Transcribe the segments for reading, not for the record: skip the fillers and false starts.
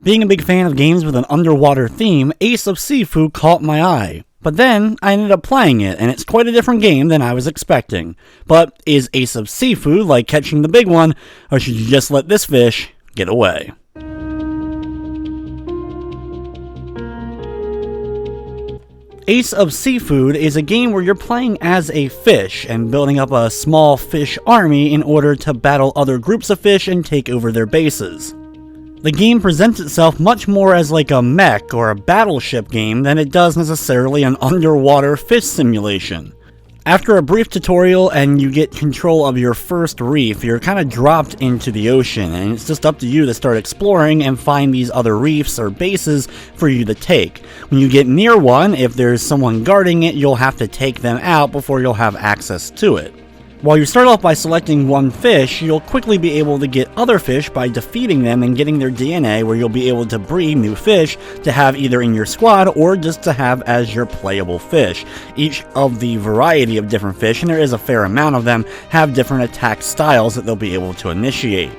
Being a big fan of games with an underwater theme, Ace of Seafood caught my eye. But then, I ended up playing it, and it's quite a different game than I was expecting. But is Ace of Seafood like catching the big one, or should you just let this fish get away? Ace of Seafood is a game where you're playing as a fish and building up a small fish army in order to battle other groups of fish and take over their bases. The game presents itself much more as like a mech or a battleship game than it does necessarily an underwater fish simulation. After a brief tutorial and you get control of your first reef, you're kind of dropped into the ocean, and it's just up to you to start exploring and find these other reefs or bases for you to take. When you get near one, if there's someone guarding it, you'll have to take them out before you'll have access to it. While you start off by selecting one fish, you'll quickly be able to get other fish by defeating them and getting their DNA, where you'll be able to breed new fish to have either in your squad or just to have as your playable fish. Each of the variety of different fish, and there is a fair amount of them, have different attack styles that they'll be able to initiate.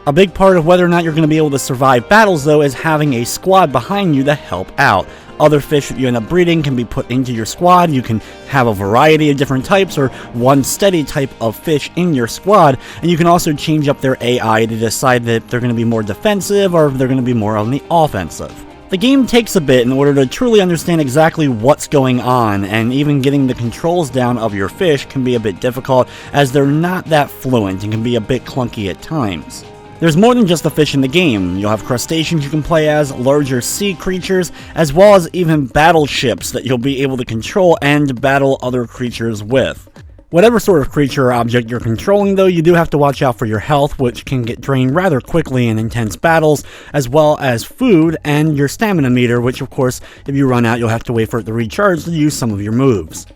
A big part of whether or not you're going to be able to survive battles, though, is having a squad behind you to help out. Other fish that you end up breeding can be put into your squad. You can have a variety of different types or one steady type of fish in your squad, and you can also change up their AI to decide that they're going to be more defensive or if they're going to be more on the offensive. The game takes a bit in order to truly understand exactly what's going on, and even getting the controls down of your fish can be a bit difficult as they're not that fluent and can be a bit clunky at times. There's more than just the fish in the game. You'll have crustaceans you can play as, larger sea creatures, as well as even battleships that you'll be able to control and battle other creatures with. Whatever sort of creature or object you're controlling, though, you do have to watch out for your health, which can get drained rather quickly in intense battles, as well as food and your stamina meter, which of course, if you run out, you'll have to wait for it to recharge to use some of your moves.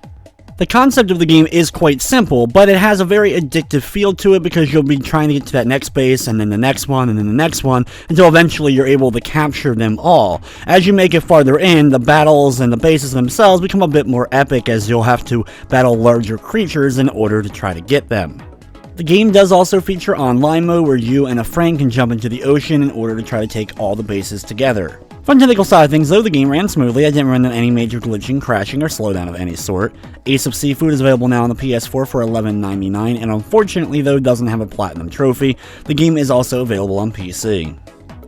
The concept of the game is quite simple, but it has a very addictive feel to it because you'll be trying to get to that next base, and then the next one, and then the next one, until eventually you're able to capture them all. As you make it farther in, the battles and the bases themselves become a bit more epic, as you'll have to battle larger creatures in order to try to get them. The game does also feature online mode where you and a friend can jump into the ocean in order to try to take all the bases together. From the technical side of things, though, the game ran smoothly. I didn't run into any major glitching, crashing, or slowdown of any sort. Ace of Seafood is available now on the PS4 for $11.99, and unfortunately, though, doesn't have a platinum trophy. The game is also available on PC.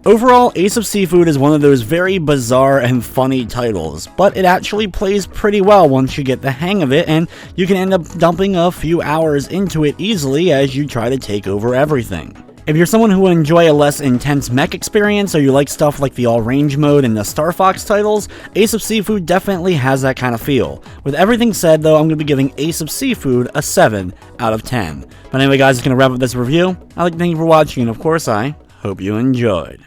Overall, Ace of Seafood is one of those very bizarre and funny titles, but it actually plays pretty well once you get the hang of it, and you can end up dumping a few hours into it easily as you try to take over everything. If you're someone who would enjoy a less intense mech experience, or you like stuff like the all-range mode and the Star Fox titles, Ace of Seafood definitely has that kind of feel. With everything said, though, I'm going to be giving Ace of Seafood a 7 out of 10. But anyway, guys, it's going to wrap up this review. I'd like to thank you for watching, and of course, I hope you enjoyed.